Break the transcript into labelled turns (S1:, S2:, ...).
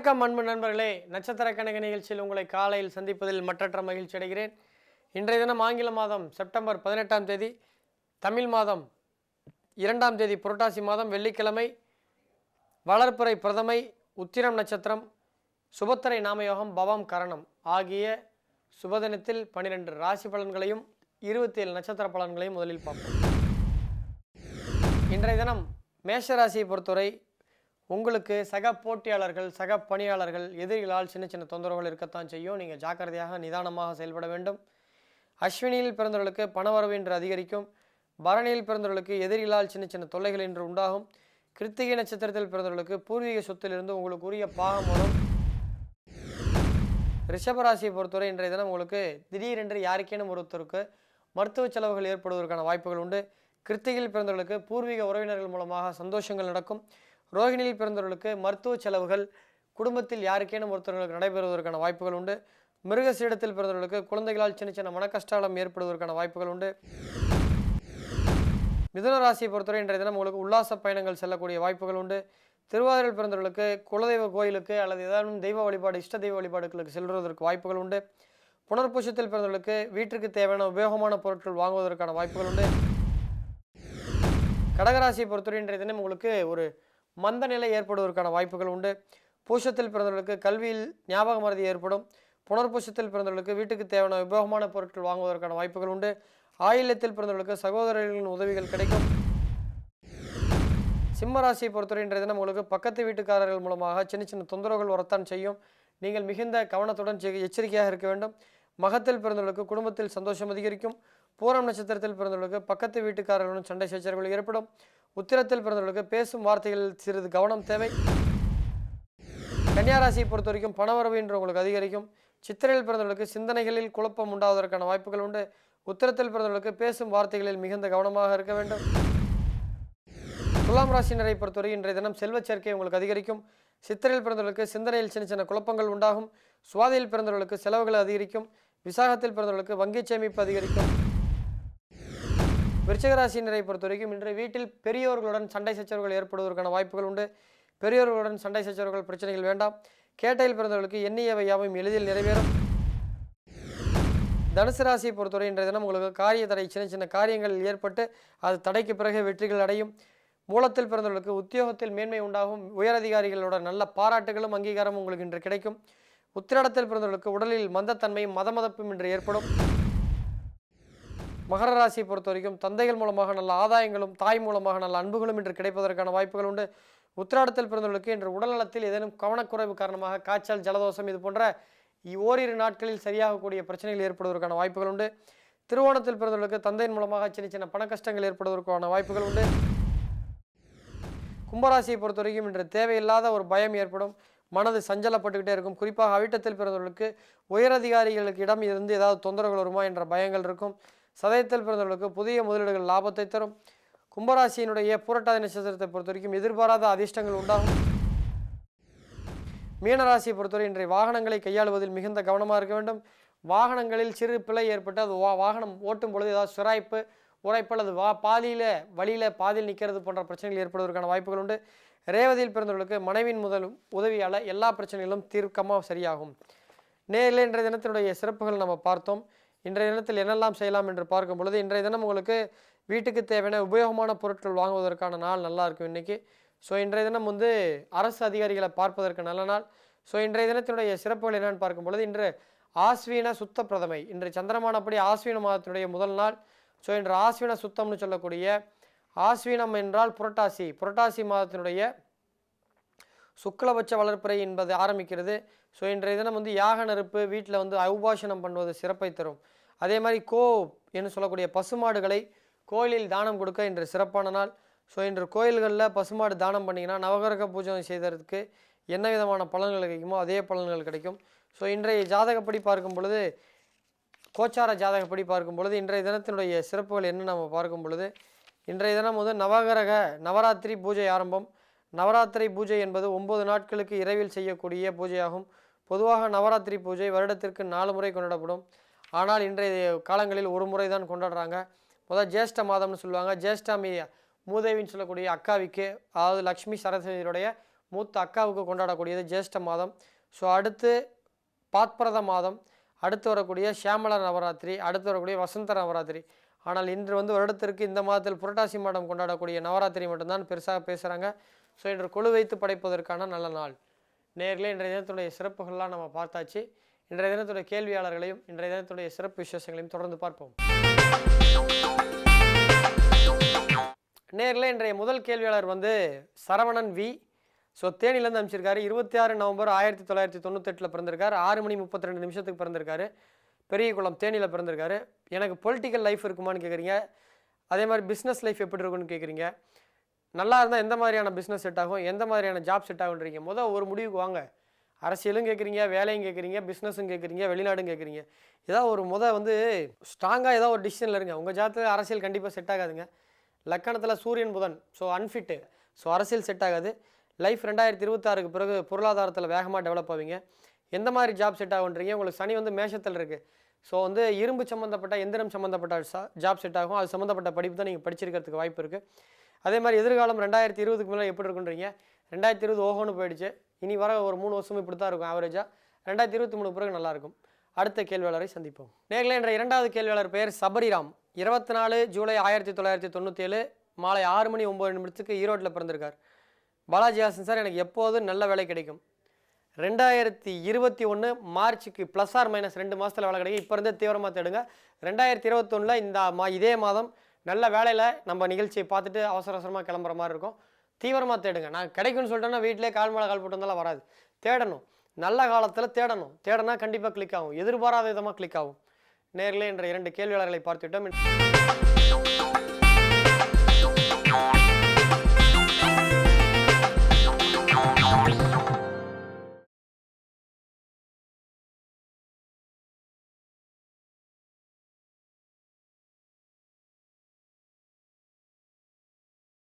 S1: வணக்கம் அன்பு நண்பர்களே, நட்சத்திர கணக்கு நிகழ்ச்சியில் உங்களை காலையில் சந்திப்பதில் மற்றற்ற மகிழ்ச்சி அடைகிறேன். இன்றைய தினம் ஆங்கில மாதம் செப்டம்பர் 18ஆம் தேதி, தமிழ் மாதம் 2ஆம் தேதி, புரட்டாசி மாதம், வெள்ளிக்கிழமை, வளர்பிறை பிரதமை, உத்திரம் நட்சத்திரம், சுபத்திரை நாமயோகம், பவம் கரணம் ஆகிய சுபதினத்தில் 12 ராசி பலன்களையும் 27 நட்சத்திர பலன்களையும் முதலில் பார்ப்போம். இன்றைய தினம் மேஷராசியை பொறுத்தவரை உங்களுக்கு சக போட்டியாளர்கள், சக பணியாளர்கள், எதிரிகளால் சின்ன சின்ன தொந்தரவுகள் இருக்கத்தான் செய்யும். நீங்கள் ஜாக்கிரதையாக நிதானமாக செயல்பட வேண்டும். அஸ்வினியில் பிறந்தவர்களுக்கு பணவரவு இன்று அதிகரிக்கும். பரணியில் பிறந்தவர்களுக்கு எதிரிகளால் சின்ன சின்ன தொல்லைகள் இன்று உண்டாகும். கிருத்திகை நட்சத்திரத்தில் பிறந்தவர்களுக்கு பூர்வீக சொத்திலிருந்து உங்களுக்கு உரிய பாகம் வரும். ரிஷபராசியை பொறுத்தவரை இன்றைய தினம் உங்களுக்கு திடீரென்று யாருக்கேனும் ஒருத்தருக்கு மருத்துவ செலவுகள் ஏற்படுவதற்கான வாய்ப்புகள் உண்டு. கிருத்திகையில் பிறந்தவர்களுக்கு பூர்வீக உறவினர்கள் மூலமாக சந்தோஷங்கள் நடக்கும். ரோகிணியில் பிறந்தவர்களுக்கு மருத்துவ செலவுகள் குடும்பத்தில் யாருக்கேனும் ஒருத்தர்களுக்கு நடைபெறுவதற்கான வாய்ப்புகள் உண்டு. மிருகசீடத்தில் பிறந்தவர்களுக்கு குழந்தைகளால் சின்ன சின்ன மனக்கஷ்டம் ஏற்படுவதற்கான வாய்ப்புகள் உண்டு. மிதுன ராசியை பொறுத்தவரை இன்றைய தினம் உங்களுக்கு உல்லாச பயணங்கள் செல்லக்கூடிய வாய்ப்புகள் உண்டு. திருவாதிரையில் பிறந்தவர்களுக்கு குலதெய்வ கோயிலுக்கு அல்லது ஏதாவது தெய்வ வழிபாடு, இஷ்ட தெய்வ வழிபாடுகளுக்கு செல்வதற்கு வாய்ப்புகள் உண்டு. புனர்பூசத்தில் பிறந்தவர்களுக்கு வீட்டிற்கு தேவையான உபயோகமான பொருட்கள் வாங்குவதற்கான வாய்ப்புகள் உண்டு. கடகராசியை பொறுத்தவரை இன்றைய தினம் உங்களுக்கு ஒரு மந்த நிலை ஏற்படுவதற்கான வாய்ப்புகள் உண்டு. பூசத்தில் பிறந்தவர்களுக்கு கல்வியில் ஞாபக மறதி ஏற்படும். புனர்பூசத்தில் பிறந்தவர்களுக்கு வீட்டுக்கு தேவையான உபயோகமான பொருட்கள் வாங்குவதற்கான வாய்ப்புகள் உண்டு. ஆயில்யத்தில் பிறந்தவர்களுக்கு சகோதரர்களின் உதவிகள் கிடைக்கும். சிம்மராசியை பொறுத்தவரை இன்றைய தினம் உங்களுக்கு பக்கத்து வீட்டுக்காரர்கள் மூலமாக சின்ன சின்ன தொந்தரவுகள் வரத்தான் செய்யும். நீங்கள் மிகுந்த கவனத்துடன் எச்சரிக்கையாக இருக்க வேண்டும். மகத்தில் பிறந்தவர்களுக்கு குடும்பத்தில் சந்தோஷம் அதிகரிக்கும். பூரம் நட்சத்திரத்தில் பிறந்தவர்களுக்கு பக்கத்து வீட்டுக்காரர்களுடன் சண்டை சச்சரவுகள் ஏற்படும். உத்திரத்தில் பிறந்தவர்களுக்கு பேசும் வார்த்தைகளில் சிறிது கவனம் தேவை. கன்னியாராசியை பொறுத்த வரைக்கும் பணவரவு இன்று உங்களுக்கு அதிகரிக்கும். சித்திரையில் பிறந்தவர்களுக்கு சிந்தனைகளில் குழப்பம் உண்டாவதற்கான வாய்ப்புகள் உண்டு. உத்திரத்தில் பிறந்தவர்களுக்கு பேசும் வார்த்தைகளில் மிகுந்த கவனமாக இருக்க வேண்டும். துலாம் ராசினரை பொறுத்தவரை இன்றைய தினம் செல்வச் சேர்க்கை உங்களுக்கு அதிகரிக்கும். சித்திரையில் பிறந்தவர்களுக்கு சிந்தனையில் சின்ன சின்ன குழப்பங்கள் உண்டாகும். சுவாதியில் பிறந்தவர்களுக்கு செலவுகள் அதிகரிக்கும். விசாகத்தில் பிறந்தவர்களுக்கு வங்கி சேமிப்பு அதிகரிக்கும். விருச்சிகராசினரை பொறுத்த வரைக்கும் இன்றைய வீட்டில் பெரியோர்களுடன் சண்டை சச்சரவுகள் ஏற்படுவதற்கான வாய்ப்புகள் உண்டு. பெரியோர்களுடன் சண்டை சச்சரவுகள் பிரச்சனைகள் வேண்டாம். கேட்டையில் பிறந்தவர்களுக்கு எண்ணியவை யாவும் எளிதில் நிறைவேறும். தனுசு ராசியை பொறுத்தவரை இன்றைய தினம் உங்களுக்கு காரிய தடை, சின்ன சின்ன காரியங்கள் ஏற்பட்டு அது தடைக்கு பிறகு வெற்றிகள் அடையும். மூலத்தில் பிறந்தவர்களுக்கு உத்தியோகத்தில் மேன்மை உண்டாகும். உயரதிகாரிகளோட நல்ல பாராட்டுகளும் அங்கீகாரமும் உங்களுக்கு இன்று கிடைக்கும். உத்திராடத்தில் பிறந்தவர்களுக்கு உடலில் மந்தத்தன்மையும் மதமதப்பும் இன்று ஏற்படும். மகர ராசியை பொறுத்த வரைக்கும் தந்தைகள் மூலமாக நல்ல ஆதாயங்களும் தாய் மூலமாக நல்ல அன்புகளும் இன்று கிடைப்பதற்கான வாய்ப்புகள் உண்டு. உத்திராடத்தில் பிறந்தவர்களுக்கு இன்று உடல்நலத்தில் ஏதேனும் கவனக்குறைவு காரணமாக காய்ச்சல், ஜலதோஷம் இது போன்ற ஓரிரு நாட்களில் சரியாகக்கூடிய பிரச்சனைகள் ஏற்படுவதற்கான வாய்ப்புகள் உண்டு. திருவோணத்தில் பிறந்தவர்களுக்கு தந்தையின் மூலமாக சின்ன சின்ன பண கஷ்டங்கள் ஏற்படுவதற்கான வாய்ப்புகள் உண்டு. கும்பராசியை பொறுத்த வரைக்கும் இன்று தேவையில்லாத ஒரு பயம் ஏற்படும். மனது சஞ்சலப்பட்டுக்கிட்டே இருக்கும். குறிப்பாக அவிட்டத்தில் பிறந்தவர்களுக்கு உயரதிகாரிகளுக்கு இடம் இருந்து ஏதாவது தொந்தரவுகள் வருமா என்ற பயங்கள் இருக்கும். சதயத்தில் பிறந்தவர்களுக்கு புதிய முதலீடுகள் லாபத்தை தரும். கும்பராசியினுடைய புரட்டாதி நட்சத்திரத்தை பொறுத்த வரைக்கும் எதிர்பாராத அதிர்ஷ்டங்கள் உண்டாகும். மீனராசியை பொறுத்தவரை இன்றைய வாகனங்களை கையாளுவதில் மிகுந்த கவனமாக இருக்க வேண்டும். வாகனங்களில் சிறு பிழை ஏற்பட்டு அது வாகனம் ஓட்டும் பொழுது ஏதாவது சிராய்ப்பு, உரைப்பு அல்லது வழியில் பாதியில் நிற்கிறது போன்ற பிரச்சனைகள் ஏற்படுவதற்கான வாய்ப்புகள் உண்டு. ரேவதியில் பிறந்தவர்களுக்கு மனைவியின் உதவியால் எல்லா பிரச்சனைகளும் தீர்க்கமாக சரியாகும். நேரில் இன்றைய தினத்தினுடைய சிறப்புகள் நம்ம பார்த்தோம். இன்றைய தினத்தில் என்னெல்லாம் செய்யலாம் என்று பார்க்கும் பொழுது இன்றைய தினம் உங்களுக்கு வீட்டுக்கு தேவையான உபயோகமான பொருட்கள் வாங்குவதற்கான நாள் நல்லா இருக்கும் இன்றைக்கி. ஸோ இன்றைய தினம் அரசு அதிகாரிகளை பார்ப்பதற்கு நல்ல நாள். ஸோ இன்றைய தினத்தினுடைய சிறப்புகள் என்னென்னு பார்க்கும் பொழுது இன்று ஆஸ்வீன சுத்த பிரதமை. இன்று சந்திரமானப்படி ஆஸ்வீன மாதத்தினுடைய முதல் நாள். ஸோ இன்று ஆஸ்வீன சுத்தம்னு சொல்லக்கூடிய ஆஸ்வீனம் என்றால் புரட்டாசி மாதத்தினுடைய சுக்லபட்ச வளர்ப்பிறை என்பது ஆரம்பிக்கிறது. ஸோ இன்றைய தினம் யாக நெருப்பு வீட்டில் ஔபாசனம் பண்ணுவது சிறப்பை தரும். அதே மாதிரி என்று சொல்லக்கூடிய பசுமாடுகளை கோயிலில் தானம் கொடுக்க இன்று சிறப்பான நாள். ஸோ இன்று கோயில்களில் பசுமாடு தானம் பண்ணிங்கன்னா நவகிரக பூஜை செய்ததற்கு என்ன விதமான பலன்கள் கிடைக்குமோ அதே பலன்கள் கிடைக்கும். ஸோ இன்றைய ஜாதகப்படி பார்க்கும் பொழுது, கோச்சார ஜாதகப்படி பார்க்கும் பொழுது இன்றைய தினத்தினுடைய சிறப்புகள் என்ன நம்ம பார்க்கும் பொழுது இன்றைய தினம் நவராத்திரி பூஜை ஆரம்பம். நவராத்திரி பூஜை என்பது 9 நாட்களுக்கு இரவில் செய்யக்கூடிய பூஜையாகும். பொதுவாக நவராத்திரி பூஜை வருடத்திற்கு 4 முறை கொண்டாடப்படும். ஆனால் இன்றைய காலங்களில் ஒரு முறை தான் கொண்டாடுறாங்க. ஜேஷ்ட மாதம்னு சொல்லுவாங்க. ஜேஷ்டாமி மூதேவின்னு சொல்லக்கூடிய அக்காவிக்கு, அதாவது லக்ஷ்மி சரஸ்வதியுடைய மூத்த அக்காவுக்கு கொண்டாடக்கூடியது ஜேஷ்ட மாதம். ஸோ அடுத்து பாத்பரத மாதம், அடுத்து வரக்கூடிய ஷியாமள நவராத்திரி, அடுத்து வரக்கூடிய வசந்த நவராத்திரி. ஆனால் இன்று வந்து வருடத்திற்கு இந்த மாதத்தில் புரட்டாசி மாதம் கொண்டாடக்கூடிய நவராத்திரி மட்டும்தான் பெருசாக பேசுகிறாங்க. ஸோ இன்று கொலு வைத்து படைப்பதற்கான நல்ல நாள். நேர்களே, இன்றைய தினத்துடைய சிறப்புகள்லாம் நம்ம பார்த்தாச்சு. இன்றைய தினத்துடைய கேள்வியாளர்களையும் இன்றைய தினத்துடைய சிறப்பு விசேஷங்களையும் தொடர்ந்து பார்ப்போம். நேர்களே, இன்றைய முதல் கேள்வியாளர் வந்து சரவணன் வி. ஸோ தேனிலேருந்து அனுப்பிச்சிருக்காரு. 26 நவம்பர் 1998 பிறந்திருக்காரு. 6:32 பிறந்திருக்காரு. பெரியகுளம் தேனியில் பிறந்திருக்காரு. எனக்கு பொலிட்டிக்கல் லைஃப் இருக்குமான்னு கேட்குறீங்க. அதே மாதிரி பிஸ்னஸ் லைஃப் எப்படி இருக்குன்னு கேட்குறீங்க. நல்லா இருந்தால் எந்த மாதிரியான பிஸ்னஸ் செட் ஆகும், எந்த மாதிரியான ஜாப் செட் ஆகுன்றீங்க. ஒரு முடிவுக்கு வாங்க. அரசியலும் கேட்குறீங்க, வேலையும் கேட்குறீங்க, பிஸ்னஸும் கேட்குறீங்க, வெளிநாடும் கேட்குறீங்க. ஏதாவது ஒரு வந்து ஸ்ட்ராங்காக ஏதாவது ஒரு டிசிஷனில் இருங்க. உங்கள் ஜாதத்தில் அரசியல் கண்டிப்பாக செட் ஆகாதுங்க. லக்கணத்தில் சூரியன் புதன், ஸோ அன்ஃபிட்டு. ஸோ அரசியல் செட் ஆகாது. லைஃப் 2026க்கு பிறகு பொருளாதாரத்தில் வேகமாக டெவலப் ஆவீங்க. எந்த மாதிரி ஜாப் செட் ஆகுன்றீங்க. உங்களுக்கு சனி வந்து மேஷத்தில் இருக்குது. ஸோ வந்து இரும்பு சம்மந்தப்பட்ட எந்திரம் சம்மந்தப்பட்ட ஜாப் செட் ஆகும். அது சம்மந்தப்பட்ட படிப்பு தான் நீங்கள் படிச்சிருக்கிறதுக்கு வாய்ப்பு இருக்குது. அதே மாதிரி எதிர்காலம் 2020க்கு மேலே எப்படி இருக்குன்றீங்க. 2020 ஓஹோன்னு போயிடுச்சு. இனி வர ஒரு 3 வருஷம் இப்படி தான் இருக்கும் ஆவரேஜாக. 2023 பிறகு நல்லாயிருக்கும். அடுத்த கேள்வியாளரை சந்திப்போம். நேர்களே, என்ற இரண்டாவது கேள்வியாளர் பெயர் சபரிராம். 24 ஜூலை 1997 மாலை 6:09 ஈரோட்டில் பிறந்திருக்கார். பாலாஜி ஹாசன் சார், எனக்கு எப்போது நல்ல வேலை கிடைக்கும். 2021 மார்ச்சுக்கு +−2 மாதத்தில் வேலை கிடைக்கும். இப்போ இருந்தே தீவிரமாக தேடுங்க. 2021 இதே மாதம் நல்ல வேலையில் நம்ம நிகழ்ச்சியை பார்த்துட்டு அவசரமாக கிளம்புற மாதிரி இருக்கும். தீவிரமாக தேடுங்க. நான் கிடைக்கும்னு சொல்லிட்டேன்னா வீட்டிலே கால் மேலே கால் போட்டு வந்தாலும் வராது. தேடணும். நல்ல காலத்தில் தேடணும். தேடனா கண்டிப்பாக கிளிக் ஆகும். எதிர்பாராத விதமாக கிளிக் ஆகும். நேர்களே, என்ற 2 கேள்வியாளர்களை பார்த்துவிட்டோம்.